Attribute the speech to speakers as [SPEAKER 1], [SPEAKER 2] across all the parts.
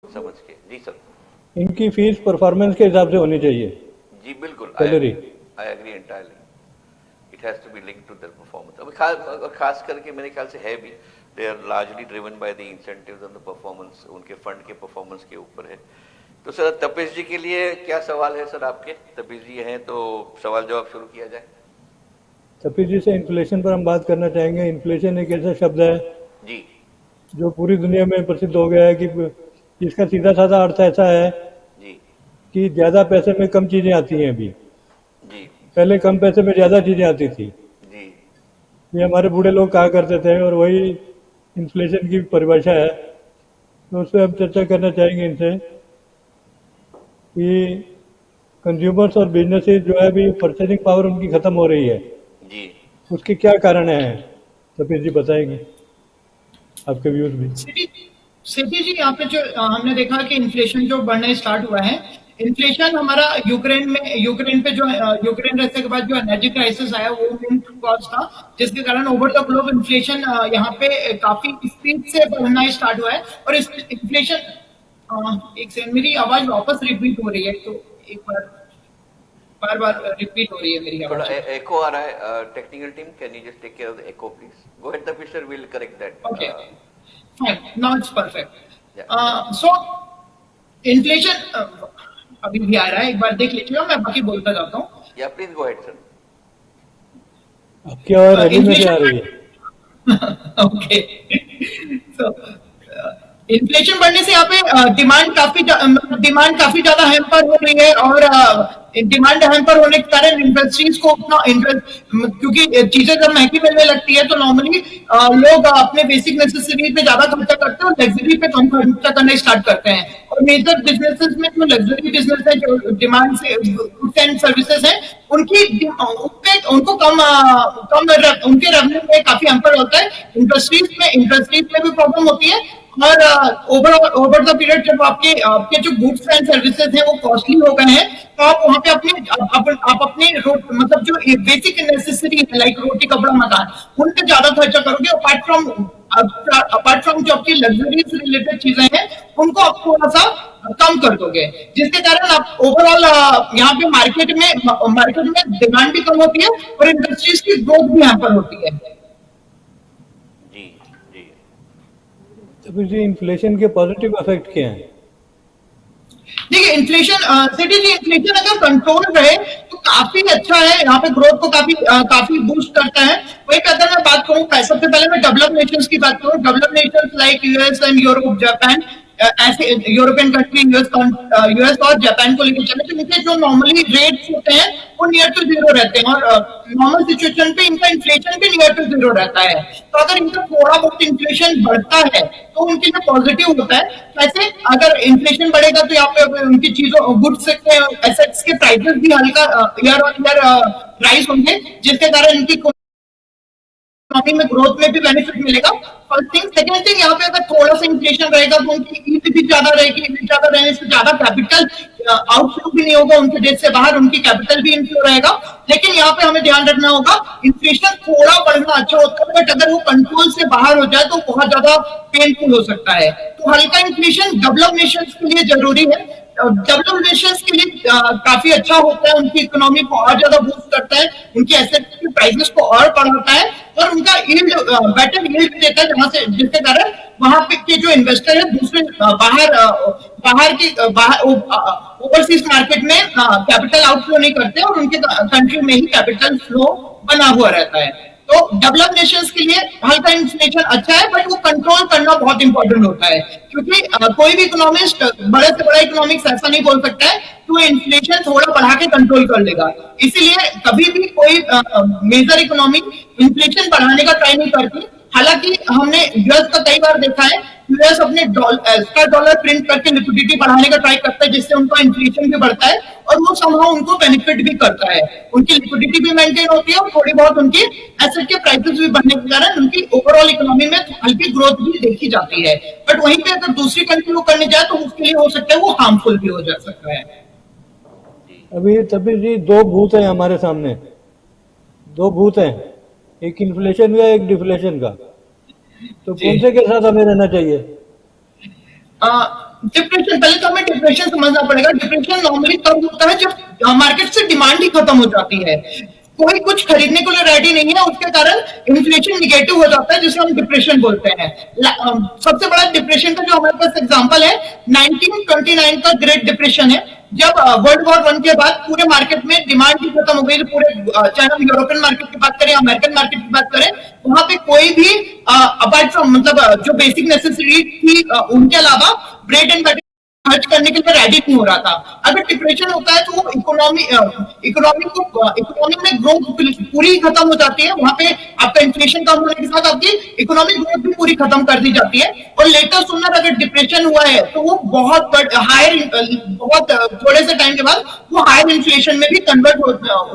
[SPEAKER 1] समझ के जी सर।
[SPEAKER 2] इनकी फीस परफॉर्मेंस के हिसाब से होनी चाहिए।
[SPEAKER 1] जी बिल्कुल,
[SPEAKER 2] salary
[SPEAKER 1] I agree entirely, it has to be linked to their performance. अब खास करके मेरे ख्याल से है भी, they are largely driven by the incentives and the performance, उनके फंड के परफॉर्मेंस के ऊपर है। तो सर तपेश जी के लिए क्या सवाल है सर आपके? तपेश जी हैं तो सवाल जवाब शुरू किया जाए।
[SPEAKER 2] तपी जी से इन्फ्लेशन पर हम बात करना चाहेंगे। इन्फ्लेशन एक ऐसा शब्द है
[SPEAKER 1] जी
[SPEAKER 2] जो पूरी दुनिया में प्रसिद्ध हो गया है कि इसका सीधा साधा अर्थ ऐसा है
[SPEAKER 1] जी
[SPEAKER 2] कि ज्यादा पैसे में कम चीजें आती हैं। अभी
[SPEAKER 1] जी
[SPEAKER 2] पहले कम पैसे में ज्यादा चीजें आती थी,
[SPEAKER 1] जी
[SPEAKER 2] ये हमारे बूढ़े लोग कहा करते थे, और वही इन्फ्लेशन की परिभाषा है। तो उस पर हम चर्चा करना चाहेंगे इनसे कि कंज्यूमर्स और बिजनेसेस जो है अभी परचेजिंग पावर उनकी खत्म हो रही है,
[SPEAKER 1] जी
[SPEAKER 2] उसके क्या कारण है? सफीर जी बताएंगे, आपके व्यूज भी।
[SPEAKER 3] सिटी सिटी जी, यहाँ पे जो हमने देखा कि इन्फ्लेशन जो बढ़ने स्टार्ट हुआ है, इन्फ्लेशन हमारा यूक्रेन पे जो यूक्रेन रशिया के बाद जो एनर्जी क्राइसिस आया वो मेन कॉज था, जिसके कारण ओवर द ग्लोब इन्फ्लेशन यहाँ पे काफी स्पीड से बढ़ना स्टार्ट हुआ है। और इस इन्फ्लेशन एक सेकंड, मेरी आवाज वापस रिपीट हो रही है, तो एक बार बार रिपीट हो रही है मेरी
[SPEAKER 1] थोड़ा
[SPEAKER 3] आवाज।
[SPEAKER 1] एको आ रहा है। Technical team, can you just take care of the echo please? Go ahead the fisher, will correct that.
[SPEAKER 3] Okay, fine, now it's perfect.
[SPEAKER 1] Yeah.
[SPEAKER 3] So inflation अभी भी आ रहा है, एक बार देख लीजिएगा, मैं बाकी बोलता जाता हूँ।
[SPEAKER 1] या प्लीज गो अहेड सर।
[SPEAKER 2] आपकी आवाज अभी में से आ रही है।
[SPEAKER 3] ओके, सो इन्फ्लेशन बढ़ने से यहाँ पे डिमांड काफी ज्यादा हैम्पर हो रही है, और डिमांड हैम्पर होने के कारण इंडस्ट्रीज को उतना इंटरेस्ट, क्योंकि चीजें जब महंगी मिलने लगती है तो नॉर्मली लोग अपने बेसिक नेसेसिटी पे ज्यादा खर्चा करते हैं और लग्जरी पे कम खर्चा करना स्टार्ट करते हैं। और मेजर बिजनेसेस में जो लग्जरी बिजनेस है, जो डिमांड से गुड्स एंड सर्विसेज है, उनको उनके रेवेन्यू में काफी हैम्पर होता है। इंडस्ट्रीज में भी प्रॉब्लम होती है, और ओवर द पीरियड जब आपके जो गुड्स एंड सर्विसेज हैं वो कॉस्टली हो गए हैं, तो आप वहां पे अपने मतलब जो बेसिक नेसेसिटी है, लाइक रोटी कपड़ा मकान, उन पे ज्यादा खर्चा करोगे। अपार्ट फ्रॉम जो आपकी लग्जरी से रिलेटेड चीजें हैं, उनको आप थोड़ा सा कम कर दोगे, जिसके कारण आप ओवरऑल यहाँ पे मार्केट में डिमांड भी कम होती है और इंडस्ट्रीज की ग्रोथ भी यहाँ पर होती है।
[SPEAKER 1] जी जी
[SPEAKER 2] सफीर जी, इन्फ्लेशन के पॉजिटिव इफेक्ट क्या हैं?
[SPEAKER 3] देखिए, इन्फ्लेशन अगर कंट्रोल रहे तो काफी अच्छा है, यहाँ पे ग्रोथ को काफी बूस्ट करता है। वही अगर मैं बात करूँ, सबसे पहले मैं डेवलप नेशंस की बात करूँ, develop Nations like US and Europe, Japan, ऐसे यूरोपियन कंट्री, यूएस और जापान को लेकर चले तो इनके जो नॉर्मली रेट्स होते हैं वो नियर टू जीरो रहते हैं, और नॉर्मल सिचुएशन पे इनका इन्फ्लेशन भी नियर टू जीरो रहता है। तो अगर इनका थोड़ा बहुत इन्फ्लेशन बढ़ता है तो उनके लिए पॉजिटिव होता है। कैसे? अगर इन्फ्लेशन बढ़ेगा तो यहाँ पे उनकी चीजों, गुड्स के, एसेट्स के प्राइसेस भी हल्का ईयर ऑन ईयर राइज होंगे, जिसके कारण इनकी इकोनॉमी में ग्रोथ में भी बेनिफिट मिलेगा। First thing. सेकंड थिंग, यहाँ पे अगर थोड़ा सा इन्फ्लेशन रहेगा तो उनकी ईल्ड भी ज्यादा रहेगी, ईल्ड ज्यादा रहने से ज्यादा कैपिटल आउटफ्लो भी नहीं होगा, उनके देश से बाहर उनकी कैपिटल भी इनफ्लो रहेगा। लेकिन यहाँ पे हमें ध्यान रखना होगा, इन्फ्लेशन थोड़ा बढ़ना अच्छा होता है, बट अगर वो कंट्रोल से बाहर हो जाए तो बहुत ज्यादा पेनफुल हो सकता है। तो हल्का इन्फ्लेशन डेवलप नेशंस के लिए जरूरी है। डेवलप नेशंस के लिए काफी अच्छा होता है, उनकी इकोनॉमी को और ज्यादा बूस्ट करता है, उनकी एसेट्स की प्राइसेस को और बढ़ाता है, और उनका यील्ड बेटर यील्ड देता है, जहां से जिसके कारण वहां पे के जो इन्वेस्टर है दूसरे बाहर ओवरसीज मार्केट में कैपिटल आउटफ्लो नहीं करते और उनके कंट्री में ही कैपिटल फ्लो बना हुआ रहता है। तो डेवलप नेशंस के लिए हल्का इन्फ्लेशन अच्छा है, बट वो कंट्रोल करना बहुत इंपॉर्टेंट होता है, क्योंकि कोई भी इकोनॉमिस्ट, बड़े से बड़ा इकोनॉमिक्स ऐसा नहीं बोल सकता है कि वो इन्फ्लेशन थोड़ा बढ़ा के कंट्रोल कर लेगा। इसीलिए कभी भी कोई मेजर इकोनॉमी इन्फ्लेशन बढ़ाने का ट्राई नहीं करती। हालांकि हमने यूएस का कई बार देखा है, यूएस अपने एक्स्ट्रा डॉलर प्रिंट करके लिक्विडिटी बढ़ाने का ट्राई करता है, जिससे उनका इन्फ्लेशन भी बढ़ता है और वो समहाउ उनको बेनिफिट भी करता है, उनकी लिक्विडिटी भी मेंटेन होती है और थोड़ी बहुत उनकी एसेट के प्राइसेस भी बढ़ने के कारण उनकी ओवरऑल इकोनॉमी में हल्की ग्रोथ भी देखी जाती है। बट वहीं पे अगर दूसरी कंट्री को करने जाए तो उसके लिए हो सकता है वो हार्मफुल भी हो जा सकता है।
[SPEAKER 2] अभी तभी जी दो भूत हैं हमारे सामने, दो भूत हैं, एक इन्फ्लेशन का, एक डिफ्लेशन का। तो कौन से के साथ हमें रहना चाहिए?
[SPEAKER 3] डिप्रेशन, पहले तो हमें डिप्रेशन समझना पड़ेगा। डिप्रेशन नॉर्मली तब होता है जब मार्केट से डिमांड ही खत्म हो जाती है, कोई कुछ खरीदने के लिए रेडी नहीं है, उसके कारण इन्फ्लेशन निगेटिव हो जाता है, जिसे हम डिप्रेशन बोलते हैं। सबसे बड़ा डिप्रेशन का जो हमारे पास एग्जांपल है 1929 का ग्रेट डिप्रेशन है, जब वर्ल्ड वॉर 1 के बाद पूरे मार्केट में डिमांड ही खत्म हो गई। पूरे चाहे हम यूरोपियन मार्केट की बात करें, अमेरिकन मार्केट की बात करें, वहां पे कोई भी अपार्ट फ्रॉम मतलब जो बेसिक नेसेसिटी थी उनके अलावा ब्रेड एंड बटर खर्च करने के लिए रेडी नहीं हो रहा था। अगर डिप्रेशन होता है तो वो इकोनॉमी में ग्रोथ पूरी खत्म हो जाती है, वहां पे आपका इन्फ्लेशन कम होने के साथ आपकी इकोनॉमिक ग्रोथ भी पूरी खत्म कर दी जाती है। और लेटर सुनर अगर डिप्रेशन हुआ है तो वो बहुत थोड़े से टाइम के बाद वो हायर इन्फ्लेशन में भी कन्वर्ट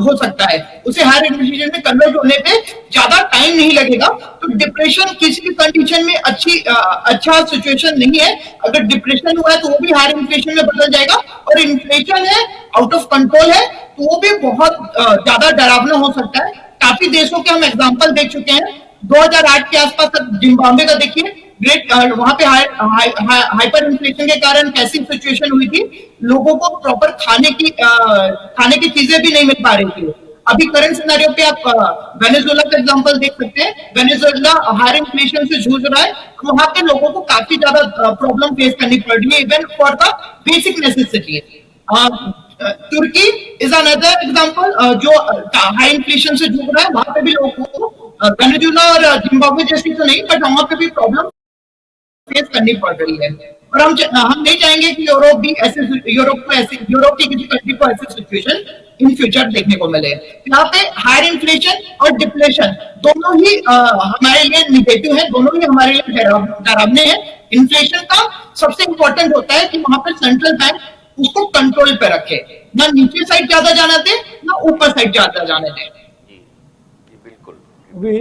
[SPEAKER 3] हो सकता है। उसे हायर इन्फ्लेशन में कन्वर्ट होने पे ज्यादा टाइम नहीं लगेगा। तो डिप्रेशन किसी भी कंडीशन में अच्छा सिचुएशन नहीं है। अगर डिप्रेशन हुआ है तो वो भी हायर इन्फ्लेशन में बदल जाएगा, और इन्फ्लेशन है आउट ऑफ कंट्रोल है तो वो भी बहुत ज्यादा डरावना हो सकता है। काफी देशों के हम एग्जांपल देख चुके हैं। 2008 के आसपास तक जिम्बाब्वे का देखिए, ग्रेट वहां पे हाइपर इन्फ्लेशन के कारण कैसी सिचुएशन हुई थी, लोगों को प्रॉपर खाने की चीजें भी नहीं मिल पा रही थी। अभी करंट सिनेरियो पे आप वेनेजुएला का एग्जांपल देख सकते हैं। वेनेजुएला हायर इन्फ्लेशन से जूझ रहा है, तो वहां पे लोगों को काफी ज्यादा प्रॉब्लम फेस करनी पड़ रही है even for the basic necessity. Turkey is another example जो हाई इन्फ्लेशन से जूझ रहा है। वहां पे भी लोगों को वेनेजुएला और जिम्बाब्वे जैसी तो नहीं, बट वहां पे भी प्रॉब्लम फेस करनी पड़ रही है। और हम नहीं चाहेंगे कि यूरोप की किसी कंट्री को ऐसी सिचुएशन इन फ्यूचर देखने को मिले। यहाँ पे हायर इन्फ्लेशन और डिप्लेशन दोनों ही हमारे लिए निगेटिव है, दोनों ही हमारे लिए डरावने हैं। इन्फ्लेशन का सबसे इंपॉर्टेंट होता है कि वहां पर सेंट्रल बैंक उसको कंट्रोल पे रखे, ना नीचे साइड ज्यादा जाने दे ना ऊपर साइड ज्यादा जाने दे।
[SPEAKER 1] जी बिल्कुल।
[SPEAKER 2] अभी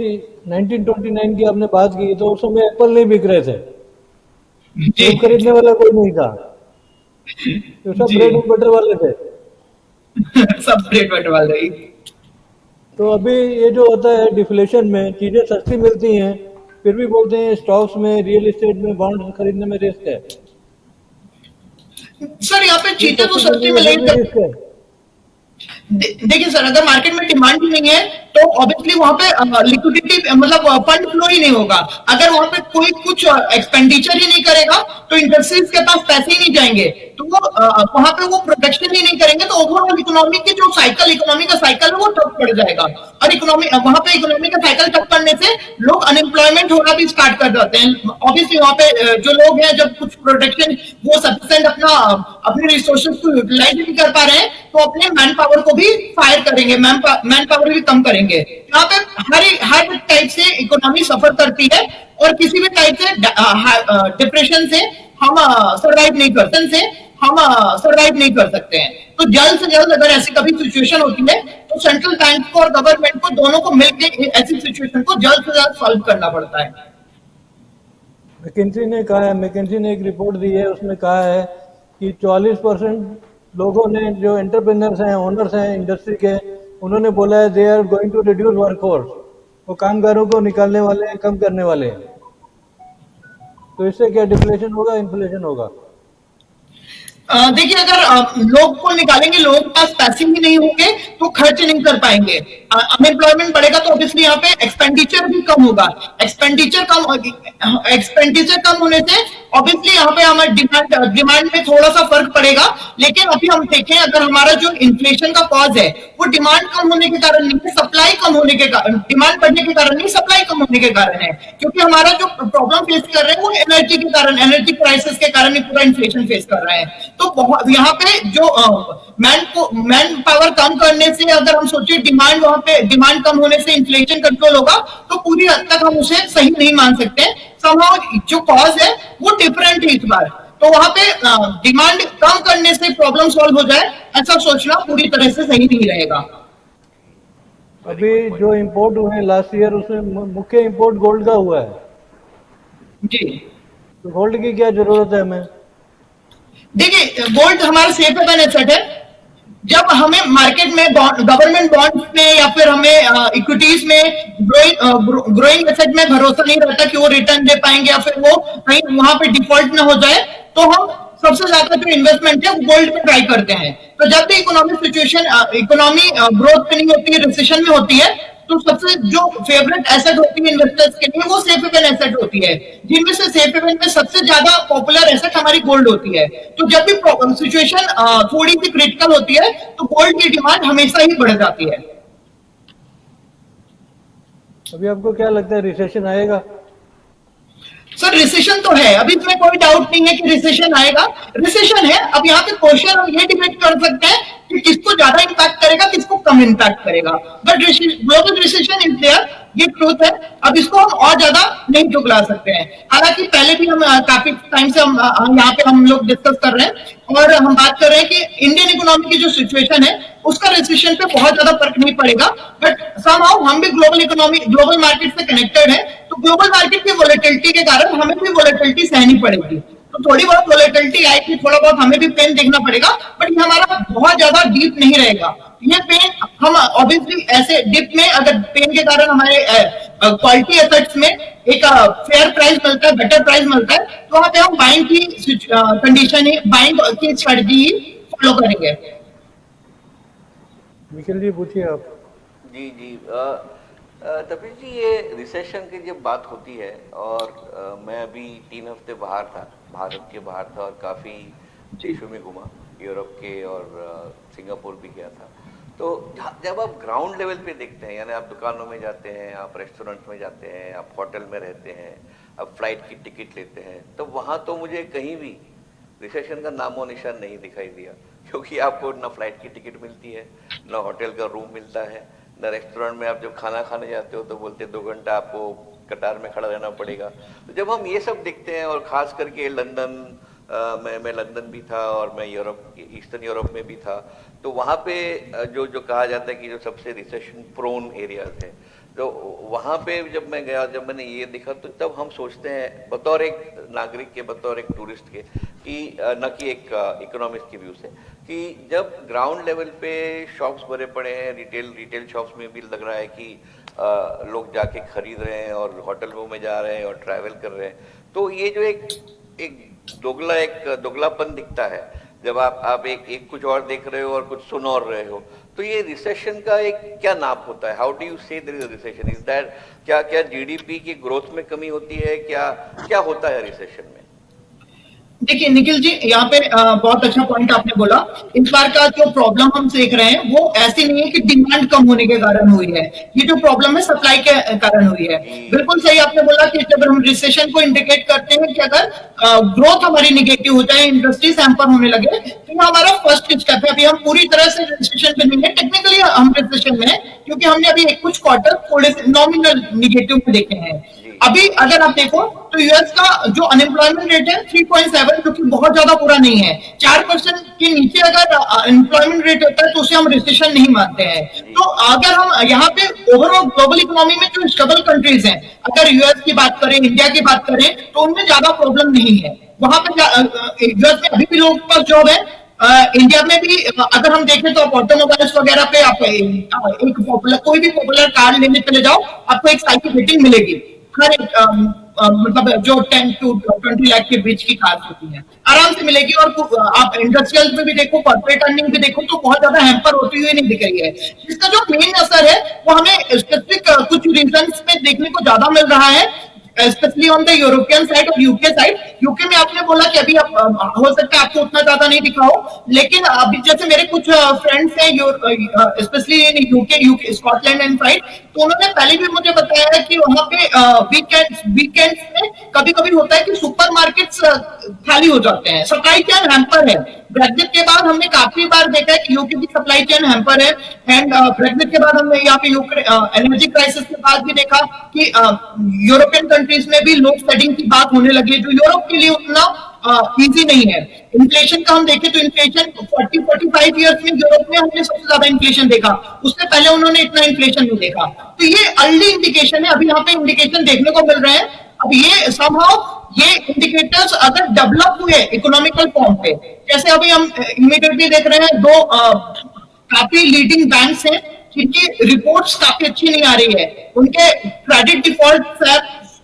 [SPEAKER 2] 1929 की आपने बात की तो उस समय एप्पल नहीं बिक रहे थे, तो खरीदने वाला कोई नहीं था, तो सब ब्रेड एंड बटर वाले थे।
[SPEAKER 3] सब ब्रेड बटर वाले ही।
[SPEAKER 2] तो अभी ये जो होता है डिफ्लेशन में चीजें सस्ती मिलती हैं, फिर भी बोलते हैं स्टॉक्स में, रियल एस्टेट में, बॉन्ड खरीदने में रिस्क है।
[SPEAKER 3] सर यहाँ पे चीजें तो सस्ती मिलेगी। देखिए सर, अगर मार्केट में डिमांड ही नहीं है तो ऑब्वियसली वहां पे लिक्विडिटी मतलब फंड फ्लो ही नहीं होगा। अगर वहां पे कोई कुछ एक्सपेंडिचर ही नहीं करेगा तो इंडस्ट्रीज के पास पैसे ही नहीं जाएंगे, तो वो वहां पे वो प्रोडक्शन ही नहीं करेंगे, तो ओवरऑल इकोनॉमी की जो इकोनॉमी का साइकिल है वो ठप पड़ जाएगा। और वहां पे इकोनॉमी का साइकिल ठप पड़ने से लोग अनएम्प्लॉयमेंट होना भी स्टार्ट कर जाते हैं। ऑब्वियसली वहां पे जो लोग हैं, जब कुछ प्रोडक्शन वो सफिशिएंट अपने रिसोर्सेज को यूटिलाइज नहीं कर पा रहे हैं तो अपने मैन पावर को भी फायर करेंगे, मैन पावर भी कम करेंगे। यहाँ पे हर टाइप से इकोनॉमी सफर करती है, और किसी भी टाइप से डिप्रेशन से हम सरवाइव नहीं कर सकते हैं। तो जल्द से जल्द अगर ऐसी कभी सिचुएशन होती है तो सेंट्रल बैंक को और गवर्नमेंट को दोनों को मिलकर ऐसी सिचुएशन को जल्द से जल्द सॉल्व करना पड़ता है।
[SPEAKER 2] मैकेंजी ने एक रिपोर्ट दी है, उसमें कहा है कि 44% लोगों ने, जो एंटरप्रेन्योर्स हैं, ओनर्स हैं इंडस्ट्री के, उन्होंने बोला है they are going to reduce workforce, वो कामगारों को निकालने वाले हैं, कम करने वाले हैं। तो इससे क्या डिफ्लेशन होगा, इन्फ्लेशन होगा?
[SPEAKER 3] देखिए, अगर लोग को निकालेंगे, लोगों के पास पैसे ही नहीं होंगे तो खर्च नहीं कर पाएंगे। अनएम्प्लॉयमेंट बढ़ेगा तो ऑब्वियसली यहाँ पे एक्सपेंडिचर भी कम होगा। एक्सपेंडिचर कम होने से ऑब्वियसली यहाँ पे हमारे डिमांड में थोड़ा सा फर्क पड़ेगा। लेकिन अभी हम देखें, अगर हमारा जो इन्फ्लेशन का कॉज है वो डिमांड कम होने के कारण नहीं है, सप्लाई कम होने के कारण, डिमांड बढ़ने के कारण नहीं, सप्लाई कम होने के कारण है। क्योंकि हमारा जो प्रॉब्लम फेस कर रहे हैं वो एनर्जी के कारण, एनर्जी क्राइसिस के कारण ही पूरा इन्फ्लेशन फेस कर रहे हैं। तो यहाँ पे जो मैन पावर कम करने से, अगर हम सोचे डिमांड कम होने से इन्फ्लेशन कंट्रोल होगा, तो पूरी हद तक हम उसे सही नहीं मान सकते। समहाउ जो कॉज है वो डिफरेंट है इस बार। तो वहां पे डिमांड कम करने से प्रॉब्लम सॉल्व हो जाए, ऐसा सोचना पूरी तरह से सही नहीं रहेगा।
[SPEAKER 2] अभी जो इंपोर्ट हुए लास्ट ईयर, उसमें मुख्य इंपोर्ट गोल्ड का हुआ है
[SPEAKER 3] जी।
[SPEAKER 2] तो गोल्ड की क्या जरूरत है हमें?
[SPEAKER 3] देखिए, गोल्ड हमारा सेफ हेवन एसेट है। जब हमें मार्केट में गवर्नमेंट बॉन्ड्स में या फिर हमें इक्विटीज में ग्रोइंग एसेट में भरोसा नहीं रहता कि वो रिटर्न दे पाएंगे या फिर वो कहीं वहां पे डिफॉल्ट ना हो जाए, तो हम सबसे ज्यादा जो इन्वेस्टमेंट है वो गोल्ड में ट्राई करते हैं। तो जब भी इकोनॉमी ग्रोथ पे नहीं होती है, रिसेशन में होती है, तो सबसे जो फेवरेट एसेट होती है इन्वेस्टर्स के लिए वो सेफ हेवन एसेट होती है, जिनमें से सेफ हेवन में सबसे ज्यादा पॉपुलर एसेट हमारी गोल्ड होती है। तो जब भी सिचुएशन थोड़ी सी क्रिटिकल होती है तो गोल्ड की डिमांड हमेशा ही बढ़ जाती है।
[SPEAKER 2] अभी आपको क्या लगता है, रिसेशन आएगा?
[SPEAKER 3] सर रिसेशन तो है, अभी इसमें कोई डाउट नहीं है कि रिसेशन आएगा, रिसेशन है। अब यहाँ पे क्वेश्चन हम ये डिबेट कर सकते हैं कि किसको ज्यादा इंपैक्ट करेगा, किसको कम इंपैक्ट करेगा, but global recession is there, ये ट्रूथ है। अब इसको हम और ज्यादा नहीं झुकला सकते हैं। हालांकि पहले भी हम काफी टाइम से यहाँ पे हम लोग डिस्कस कर रहे हैं और हम बात कर रहे हैं कि इंडियन इकोनॉमी की जो सिचुएशन है उसका रिसेशन पे बहुत ज्यादा फर्क नहीं पड़ेगा, बट समहाउ हम भी ग्लोबल मार्केट से कनेक्टेड है, तो ग्लोबल मार्केट की वोलेटिलिटी के कारण हमें भी वोलेटिलिटी सहनी पड़ेगी। तो थोड़ी बहुत वोलेटिलिटी आएगी, थोड़ा बहुत हमें भी पेन देखना पड़ेगा, बट ये हमारा बहुत ज्यादा डीप नहीं रहेगा। ये पेन हम ऑब्वियसली ऐसे डिप में, अगर पेन के कारण हमारे क्वालिटी एसेट्स में एक फेयर प्राइस मिलता है, बेटर प्राइस मिलता है, तो वहां पे हम बाइंग की कंडीशन ही, बाइंग की स्ट्रेटजी ही फॉलो करेंगे।
[SPEAKER 2] निखिल जी पूछिए आप।
[SPEAKER 1] जी जी तपीश जी, ये रिसेशन की जब बात होती है और मैं अभी 3 हफ्ते बाहर था, भारत के बाहर था और काफ़ी देशों में घूमा, यूरोप के और सिंगापुर भी गया था। तो जब आप ग्राउंड लेवल पे देखते हैं, यानी आप दुकानों में जाते हैं, आप रेस्टोरेंट में जाते हैं, आप होटल में रहते हैं, आप फ्लाइट की टिकट लेते हैं, तो वहाँ तो मुझे कहीं भी रिसेशन का नामो निशान नहीं दिखाई दिया, क्योंकि आपको ना फ्लाइट की टिकट मिलती है, ना होटल का रूम मिलता है, ना रेस्टोरेंट में आप जब खाना खाने जाते हो तो बोलते हैं 2 घंटा आपको कतार में खड़ा रहना पड़ेगा। तो जब हम ये सब देखते हैं, और ख़ास करके लंदन, मैं लंदन भी था और मैं यूरोप, ईस्टर्न यूरोप में भी था, तो वहाँ पे जो कहा जाता है कि जो सबसे रिसेशन प्रोन एरियाज है, तो वहाँ पे जब मैं गया, जब मैंने ये देखा, तो तब हम सोचते हैं बतौर एक नागरिक के, बतौर एक टूरिस्ट के, कि न कि एक इकोनॉमिस्ट के व्यू से, कि जब ग्राउंड लेवल पे शॉप्स भरे पड़े हैं, रिटेल शॉप्स में भी लग रहा है कि लोग जाके खरीद रहे हैं और होटलों में जा रहे हैं और ट्रैवल कर रहे हैं, तो ये जो एक दोगलापन दिखता है जब आप एक कुछ और देख रहे हो और कुछ सुन और रहे हो, तो ये रिसेशन का एक क्या नाप होता है? How do you say there is a recession? Is that क्या जीडीपी की ग्रोथ में कमी होती है? क्या होता है रिसेशन में?
[SPEAKER 3] देखिए निखिल जी, यहाँ पे बहुत अच्छा पॉइंट आपने बोला। इस बार का जो प्रॉब्लम हम देख रहे हैं वो ऐसी नहीं है कि डिमांड कम होने के कारण हुई है, ये जो प्रॉब्लम है सप्लाई के कारण हुई है। बिल्कुल सही आपने बोला कि जब हम रिसेशन को इंडिकेट करते हैं कि अगर ग्रोथ हमारी निगेटिव हो जाए, इंडस्ट्रीज हैम्पर होने लगे, तो हमारा फर्स्ट स्टेप है। अभी हम पूरी तरह से रिसेशन में नहीं है, टेक्निकली हम रिसेशन में है, क्योंकि हमने अभी कुछ क्वार्टर थोड़े से नॉमिनल निगेटिव में देखे हैं। अभी अगर आप देखो तो यूएस का जो अनएम्प्लॉयमेंट रेट है 3.7, जो कि बहुत ज्यादा बुरा नहीं है। 4% के नीचे अगर अनएम्प्लॉयमेंट रेट होता है तो उसे हम रिसेशन नहीं मानते हैं। तो अगर हम यहाँ पे ओवरऑल ग्लोबल इकोनॉमी में जो स्टेबल कंट्रीज हैं, अगर यूएस की बात करें, इंडिया की बात करें, तो उनमें ज्यादा प्रॉब्लम नहीं है। वहां पे यूएस में अभी भी लोगों के पास जॉब है। इंडिया में भी अगर हम देखें तो आप ऑटोमोबाइल्स वगैरह पे आप एक पॉपुलर, कोई भी पॉपुलर कार लेने चले जाओ, आपको एक साइकिल रेटिंग मिलेगी। हर एक मतलब जो 10 to 20 लाख के बीच की कार होती है, आराम से मिलेगी। और आप इंडस्ट्रियल में भी देखो, कॉर्पोरेट अर्निंग भी देखो, तो बहुत ज्यादा हैम्पर होती हुई नहीं दिख रही है। इसका जो मेन असर है वो हमें स्पेसिफिक कुछ रीजंस में देखने को ज्यादा मिल रहा है, specially on the European side और यूके साइड। यूके में आपने बोला कि अभी हो सकता है आपको उतना ज्यादा नहीं दिखा हो, लेकिन अभी जैसे मेरे कुछ फ्रेंड्स हैं specially in UK Scotland and side, तो उन्होंने पहले भी मुझे बताया कि वहां पे वीकेंड्स में कभी कभी होता है कि सुपरमार्केट्स खाली हो जाते हैं, सप्लाई चेन हैम्पर है। ब्रेक्जिट के बाद हमने काफी बार देखा है कि यूके की सप्लाई चेन हैम्पर है, एंड ब्रेक्जिट के बाद हमने यहाँ पे एनर्जी क्राइसिस के बाद भी देखा कि यूरोपियन कंट्रीज में भी लोड शेडिंग की बात होने लगी है, जो यूरोप के लिए उतना इजी नहीं है। इन्फ्लेशन का हम देखें तो इन्फ्लेशन 40-45 ईयर्स में यूरोप में हमने सबसे ज्यादा इन्फ्लेशन देखा, उससे पहले उन्होंने इतना इन्फ्लेशन नहीं देखा। तो ये अर्ली इंडिकेशन है, अभी यहाँ पे इंडिकेशन देखने को मिल रहे हैं। अब ये समहाउ ये इंडिकेटर्स अगर डेवलप हुए इकोनॉमिकल फॉर्म पे, जैसे अभी हम इमीडिएटली देख रहे हैं, दो काफी लीडिंग बैंक्स हैं जिनकी रिपोर्ट्स काफी अच्छी नहीं आ रही है, उनके क्रेडिट डिफॉल्ट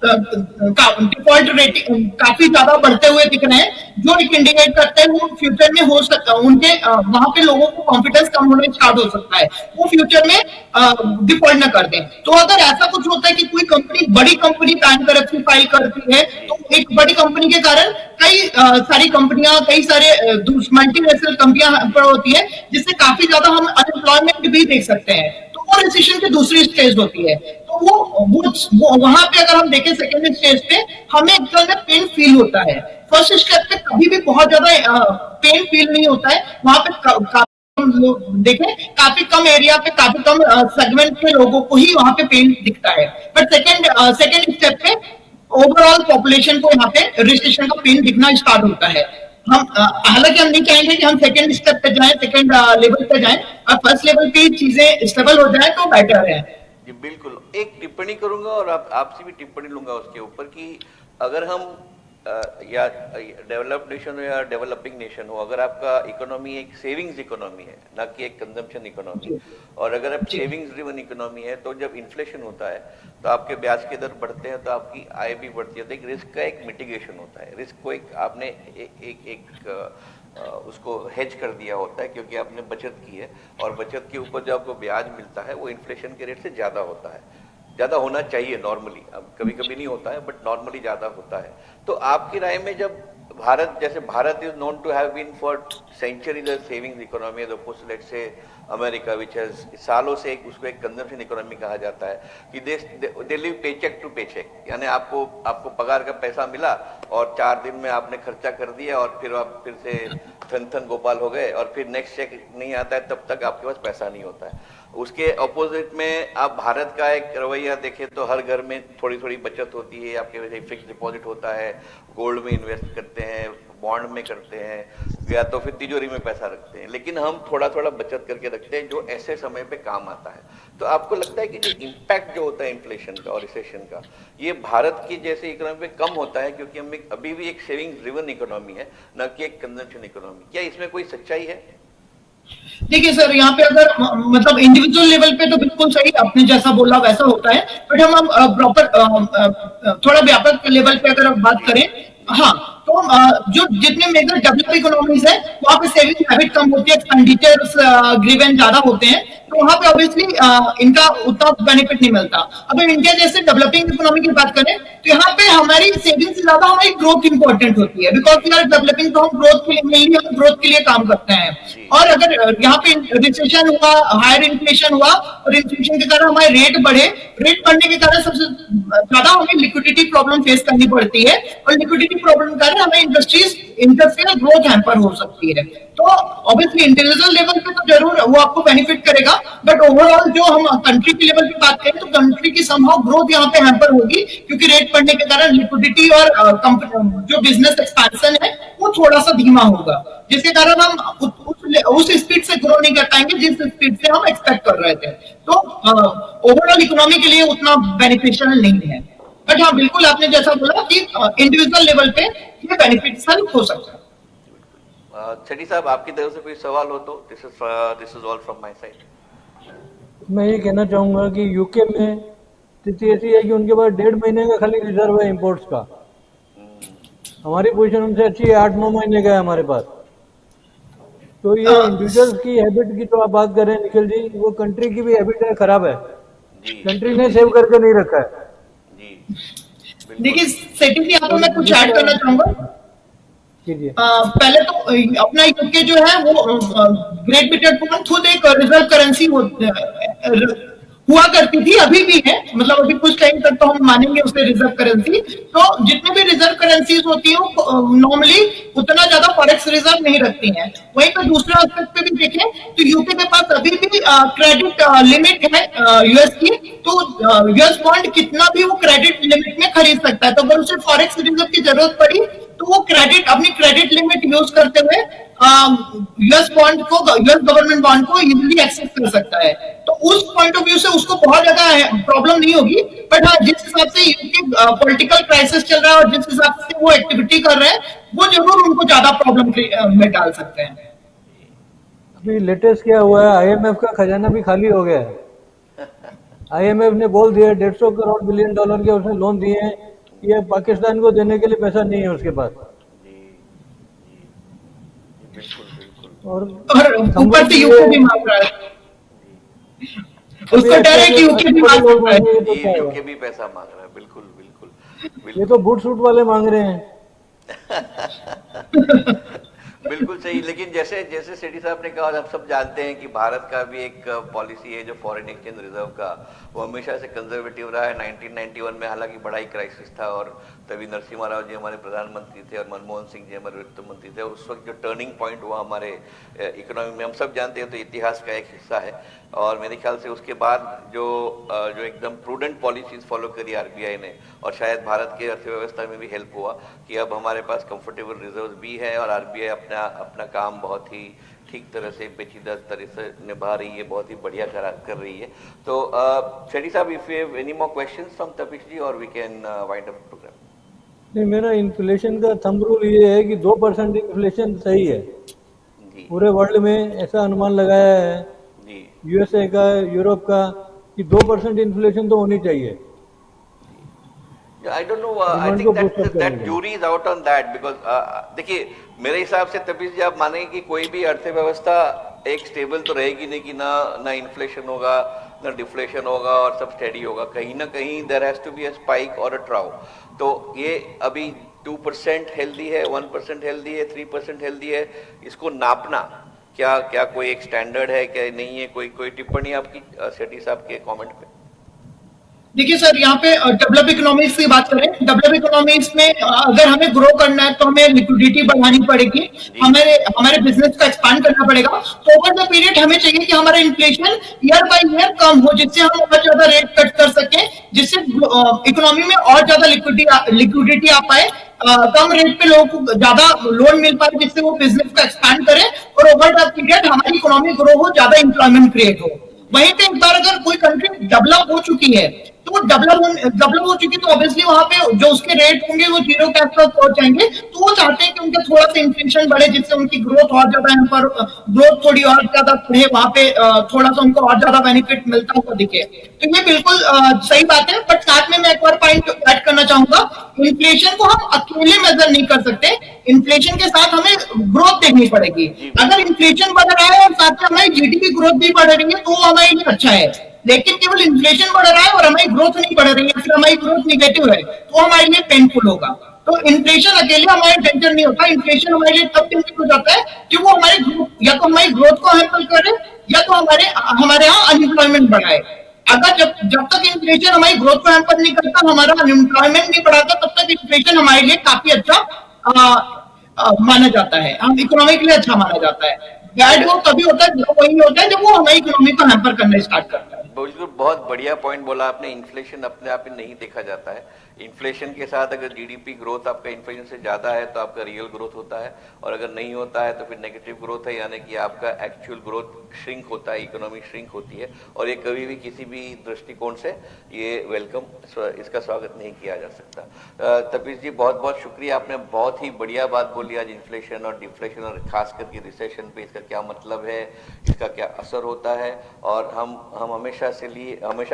[SPEAKER 3] डिफॉल्ट रेटिंग काफी ज्यादा बढ़ते हुए दिख रहे हैं, जो एक इंडिकेट करते हैं वो फ्यूचर में हो सकता है उनके वहां पे लोगों को कॉन्फिडेंस कम होने स्टार्ट हो सकता है, वो फ्यूचर में डिफॉल्ट न कर दें। तो अगर ऐसा कुछ होता है कि कोई कंपनी, बड़ी कंपनी बैंकरप्सी फाइल करती है, तो एक बड़ी कंपनी के कारण कई सारी कंपनियां, कई सारे मल्टीनेशनल कंपनियां पर होती है, जिससे काफी ज्यादा हम अनएम्प्लॉयमेंट भी देख सकते हैं। तो वो रिसेशन की दूसरी स्टेज होती है। तो वो वहां पे अगर हम देखें सेकेंड स्टेज पे, हमें एक्चुअल में पेन फील होता है। फर्स्ट स्टेप पे कभी भी बहुत ज्यादा पेन फील नहीं होता है, वहां पे देखें काफी कम एरिया पे, काफी कम सेगमेंट के लोगों को ही वहां पे पेन दिखता है। बट सेकेंड स्टेप पे ओवरऑल पॉपुलेशन को यहाँ पे रिसेशन का पेन दिखना स्टार्ट होता है। हम हालांकि हम नहीं चाहेंगे कि हम सेकेंड स्टेप पे जाएं, सेकेंड लेवल पे जाएं, और फर्स्ट लेवल पे चीजें स्टेबल हो जाए तो बेटर है।
[SPEAKER 1] जी बिल्कुल, एक टिप्पणी करूंगा और आपसे भी टिप्पणी लूंगा उसके ऊपर कि अगर हम या डेवलप्ड नेशन हो या डेवलपिंग नेशन हो, अगर आपका इकोनॉमी एक सेविंग्स इकोनॉमी है, ना कि एक कंजम्पशन इकोनॉमी, और अगर आप सेविंग्स ड्रिवन इकोनॉमी है, तो जब इन्फ्लेशन होता है तो आपके ब्याज के दर बढ़ते हैं, तो आपकी आय भी बढ़ती है। तो एक रिस्क का एक मिटिगेशन होता है, रिस्क को एक आपने उसको हेज कर दिया होता है, क्योंकि आपने बचत की है, और बचत के ऊपर जो आपको ब्याज मिलता है वो इन्फ्लेशन के रेट से ज़्यादा होता है, ज़्यादा होना चाहिए नॉर्मली, अब कभी कभी नहीं होता है बट नॉर्मली ज़्यादा होता है। तो आपकी राय में जब भारत, जैसे Bharat is known to have been for centuries a savings economy as opposed to let's say America, which has सालों से उसको एक कंजम्पशन इकोनॉमी कहा जाता है, कि they live paycheck to paycheck, यानी आपको पगार का पैसा मिला और 4 दिन में आपने खर्चा कर दिया और फिर आप फिर से थन गोपाल हो गए, और फिर नेक्स्ट चेक नहीं आता है तब तक आपके पास पैसा नहीं होता है। उसके अपोजिट में आप भारत का एक रवैया देखें तो हर घर में थोड़ी थोड़ी बचत होती है, आपके वजह फिक्स डिपॉजिट होता है, गोल्ड में इन्वेस्ट करते हैं, बॉन्ड में करते हैं, या तो फिर तिजोरी में पैसा रखते हैं, लेकिन हम थोड़ा थोड़ा बचत करके रखते हैं जो ऐसे समय पे काम आता है। तो आपको लगता है कि जो इम्पैक्ट जो होता है इन्फ्लेशन का और रिसेशन का, ये भारत की जैसे इकोनॉमी पे कम होता है, क्योंकि हम अभी भी एक सेविंग ड्रिवन इकोनॉमी है, न कि एक कंजम्पशन इकोनॉमी? क्या इसमें कोई सच्चाई है?
[SPEAKER 3] देखिए सर, यहाँ पे अगर मतलब इंडिविजुअल लेवल पे तो बिल्कुल सही, आपने जैसा बोला वैसा होता है, बट हम प्रॉपर थोड़ा व्यापक लेवल पे अगर हम बात करें, हाँ, तो जो जितने मेजर डेवलप इकोनॉमीज है वहां पे सेविंग हैबिट कम होती है, एक्सपेंडिचर्स ड्रिवन ज्यादा होते हैं, तो वहां पे ऑब्वियसली इनका उतना बेनिफिट नहीं मिलता। अगर इंडिया जैसे डेवलपिंग इकोनॉमी की बात करें तो यहाँ पे हमारी सेविंग से ज्यादा हमारी ग्रोथ इंपॉर्टेंट होती है, बिकॉज वी आर डेवलपिंग, तो हम ग्रोथ के लिए, मेनली हम ग्रोथ के लिए काम करते हैं। और अगर यहाँ पे रिसेशन हुआ, हायर इन्फ्लेशन हुआ, और इन्फ्लेशन के कारण हमारे रेट बढ़े, रेट बढ़ने के कारण सबसे ज्यादा हमें लिक्विडिटी प्रॉब्लम फेस करनी पड़ती है, और लिक्विडिटी प्रॉब्लम के कारण हमें इंडस्ट्रीज इंटरफेयर ग्रोथ हैम्पर हो सकती है। तो ऑब्वियसली इंडिविजुअल लेवल पे तो जरूर वो आपको बेनिफिट करेगा, बट ओवरऑल जो हम कंट्री के लेवल पे बात करें तो कंट्री की संभव ग्रोथ यहाँ पे हैम्पर होगी, क्योंकि रेट बढ़ने के कारण लिक्विडिटी और जो बिजनेस एक्सपेंशन है वो थोड़ा सा धीमा होगा, जिसके कारण हम उस स्पीड से ग्रो नहीं कर पाएंगे जिस स्पीड से हम एक्सपेक्ट कर रहे थे। तो ओवरऑल इकोनॉमी के लिए उतना बेनिफिशियल नहीं है, बट हाँ बिल्कुल आपने जैसा बोला कि इंडिविजुअल लेवल पे ये बेनिफिशियल हो सकता है।
[SPEAKER 1] छठी साहब, आपकी तरफ से कोई सवाल हो तो this is all from my side.
[SPEAKER 2] मैं ये कहना चाहूँगा कि यूके में स्थिति ऐसी है कि उनके पास 1.5 महीने का खाली रिजर्व है इम्पोर्ट्स का। हमारी पोजीशन उनसे अच्छी है, 8-9 महीने का है हमारे पास। तो ये इंडिविजुअल्स की हैबिट की तो आप बात कर रहे हैं निखिल जी, वो कंट्री की भी हैबिट है, खराब है, कंट्री ने सेव करके नहीं रखा है
[SPEAKER 1] जी।
[SPEAKER 3] देखिए सेटिंग यहाँ पे मैं कुछ ऐड करना चाहूंगा। पहले तो अपना यूके जो है वो ग्रेट ब्रिटेन पाउंड खुद एक रिजर्व करेंसी हुआ करती थी, अभी भी है, मतलब अभी कुछ टाइम तक तो हम मानेंगे उसे रिजर्व करेंसी। तो जितने भी रिजर्व करेंसीज होती है वो नॉर्मली उतना ज्यादा फॉरेक्स रिजर्व नहीं रखती हैं। वहीं पर दूसरे एस्पेक्ट पे भी देखें तो यूके के पास अभी भी क्रेडिट लिमिट है यूएस की, तो यूएस बॉन्ड कितना भी वो क्रेडिट लिमिट में खरीद सकता है। तो अगर उसे फॉरेक्स रिजर्व की जरूरत पड़ी तो वो अपनी क्रेडिट लिमिट यूज करते हुए यूएस गवर्नमेंट बॉन्ड को इजीली एक्सेस कर सकता है। तो उस पॉइंट ऑफ व्यू से उसको बहुत ज्यादा प्रॉब्लम नहीं होगी, बट हाँ जिस हिसाब से यूके पॉलिटिकल क्राइसिस चल रहा है और जिस हिसाब से वो एक्टिविटी कर रहे हैं, वो जरूर उनको ज्यादा प्रॉब्लम में डाल सकते हैं।
[SPEAKER 2] अभी लेटेस्ट क्या हुआ है, आईएमएफ का खजाना भी खाली हो गया है। आईएमएफ ने बोल दिया $150 बिलियन के उसने लोन दिए हैं ये पाकिस्तान को देने के लिए पैसा नहीं है उसके पास।
[SPEAKER 1] जी जी बिल्कुल बिल्कुल।
[SPEAKER 2] और
[SPEAKER 3] और ऊपर से यूके भी मांग रहा है, उसको डर है कि यूके भी मांग सकता है।
[SPEAKER 2] तो क्या
[SPEAKER 1] जी
[SPEAKER 2] होगा?
[SPEAKER 1] यूके भी पैसा मांग रहा है, बिल्कुल बिल्कुल
[SPEAKER 2] ये
[SPEAKER 1] बिल्कुल।
[SPEAKER 2] तो बूट सूट वाले मांग रहे हैं।
[SPEAKER 1] बिल्कुल सही, लेकिन जैसे जैसे सेठी साहब ने कहा, हम सब जानते हैं कि भारत का भी एक पॉलिसी है जो फॉरेन एक्सचेंज रिजर्व का, वो हमेशा से कंजर्वेटिव रहा है। 1991 में हालांकि बड़ा ही क्राइसिस था और तभी नरसिम्हा राव जी हमारे प्रधानमंत्री थे और मनमोहन सिंह जी हमारे वित्त मंत्री थे। उस वक्त जो टर्निंग पॉइंट हुआ हमारे इकोनॉमी में, हम सब जानते हैं, तो इतिहास का एक हिस्सा है। और मेरे ख्याल से उसके बाद जो जो एकदम प्रूडेंट पॉलिसीज फॉलो करी आरबीआई ने, और शायद भारत के अर्थव्यवस्था में भी हेल्प हुआ कि अब हमारे पास कंफर्टेबल रिजर्व भी है और आरबीआई अपना अपना काम बहुत ही ठीक तरह से, पेचीदा तरह से निभा रही है, बहुत ही बढ़िया कर रही है। तो शेट्टी साहब, if you have any more questions from Tapish ji, और we can wind up program.
[SPEAKER 2] नहीं, मेरा इन्फ्लेशन का थंब रूल ये है कि 2% इन्फ्लेशन सही है।
[SPEAKER 1] जी
[SPEAKER 2] पूरे वर्ल्ड में ऐसा अनुमान लगाया है,
[SPEAKER 1] जी
[SPEAKER 2] यूएसए का, यूरोप का, कि 2% इन्फ्लेशन तो होनी चाहिए।
[SPEAKER 1] I don't know, I
[SPEAKER 2] demand
[SPEAKER 1] think
[SPEAKER 2] को boost up
[SPEAKER 1] दैट
[SPEAKER 2] करने के लिए।
[SPEAKER 1] Jury is out on that, because देखिए मेरे हिसाब से तपीश जी आप मानेंगे कि कोई भी अर्थव्यवस्था एक स्टेबल तो रहेगी नहीं कि ना इन्फ्लेशन होगा ना डिफ्लेशन होगा और सब स्टेडी होगा। कहीं ना कहीं there has to be a spike और अ ट्राउ। तो ये अभी 2% हेल्दी है, 1% हेल्दी है, 3% हेल्दी है, इसको नापना क्या क्या कोई एक स्टैंडर्ड है क्या नहीं है? कोई कोई टिप्पणी आपकी सेठी साहब के कमेंट पे?
[SPEAKER 3] देखिए सर, यहाँ पे डेवलप इकोनॉमीज की बात करें, डेवलप इकोनॉमीज में अगर हमें ग्रो करना है तो हमें लिक्विडिटी बढ़ानी पड़ेगी,
[SPEAKER 1] जी
[SPEAKER 3] हमें हमारे बिजनेस को एक्सपांड करना पड़ेगा। तो ओवर द पीरियड हमें चाहिए कि हमारा इन्फ्लेशन ईयर बाय ईयर कम हो, जिससे हम और ज्यादा रेट कट कर सकें, जिससे इकोनॉमी में और ज्यादा लिक्विडिटी आ पाए, कम रेट पे लोगों को ज्यादा लोन मिल पाए, जिससे वो बिजनेस को एक्सपांड करें और ओवर द पीरियड हमारी इकोनॉमी ग्रो हो, ज्यादा इंप्लॉयमेंट क्रिएट हो। वहीं पे एक बार अगर कोई कंट्री डेवलप हो चुकी है, तो डेवलप हो चुकी, तो ऑब्वियसली वहां पे जो उसके रेट होंगे वो जीरो कैश तक पहुंच जाएंगे। तो वो चाहते हैं कि उनका थोड़ा सा इन्फ्लेशन बढ़े, जिससे उनकी ग्रोथ और ज्यादा, यहाँ पर ग्रोथ थोड़ी और ज्यादा बढ़े, वहां पे थोड़ा सा उनको और ज्यादा बेनिफिट मिलता हुआ दिखे। तो ये बिल्कुल सही बात है। बट साथ में मैं एक और पॉइंट ऐड करना चाहूंगा, इन्फ्लेशन को हम अकेले मेजर नहीं कर सकते, इन्फ्लेशन के साथ हमें ग्रोथ देखनी पड़ेगी। अगर इन्फ्लेशन बढ़ रहा है और साथ में हमारी जीडीपी ग्रोथ भी बढ़ रही है तो वो हमारे लिए अच्छा है। लेकिन केवल इन्फ्लेशन बढ़ रहा है और हमारी ग्रोथ नहीं बढ़ रही है, फिर हमारी ग्रोथ निगेटिव है, तो हमारे लिए पेनफुल होगा। तो इन्फ्लेशन अकेले हमारे टेंशन नहीं होता, इन्फ्लेशन हमारे लिए तब टेंशन हो जाता है कि वो हमारी ग्रोथ, या तो हमारी ग्रोथ को हैम्पर करे, या तो हमारे यहाँ अनएम्प्लॉयमेंट बढ़ाए। अगर जब तक इन्फ्लेशन हमारी ग्रोथ को हैम्पर नहीं करता, हमारा अनएम्प्लॉयमेंट नहीं बढ़ाता, तब तक इन्फ्लेशन हमारे लिए काफी अच्छा माना जाता है, हम इकोनॉमी के लिए अच्छा माना जाता है। बैड वो तभी होता है, जब वही होता है जब वो हमारी इकोनॉमी को हैम्पर करना स्टार्ट करता है।
[SPEAKER 1] बिल्कुल, बहुत बढ़िया पॉइंट बोला आपने। इन्फ्लेशन अपने आप में नहीं देखा जाता है। इन्फ्लेशन के साथ अगर जीडीपी ग्रोथ आपका इन्फ्लेशन से ज्यादा है तो आपका रियल ग्रोथ होता है, और अगर नहीं होता है तो फिर नेगेटिव ग्रोथ है, यानी कि आपका एक्चुअल ग्रोथ श्रिंक होता है, इकोनॉमी श्रिंक होती है। और ये कभी भी किसी भी दृष्टिकोण से ये वेलकम, इसका स्वागत नहीं किया जा सकता। तपीश जी, बहुत बहुत शुक्रिया, आपने बहुत ही बढ़िया बात बोली आज इन्फ्लेशन और डिफ्लेशन, और खास करके रिसेशन पे इसका क्या मतलब है, इसका क्या असर होता है। और हम हमेशा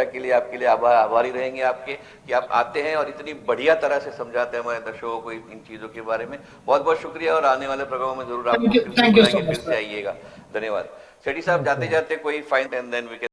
[SPEAKER 1] के लिए आपके लिए आभारी रहेंगे आपके, कि आप आते हैं और इतनी बढ़िया तरह से समझाते हैं हमारे दर्शकों को इन चीजों के बारे में। बहुत बहुत शुक्रिया, और आने वाले प्रोग्रामों में जरूर आपको
[SPEAKER 3] Thank you so
[SPEAKER 1] फिर
[SPEAKER 3] much,
[SPEAKER 1] से आइएगा। धन्यवाद। सेठी साहब, जाते जाते कोई fine and then we can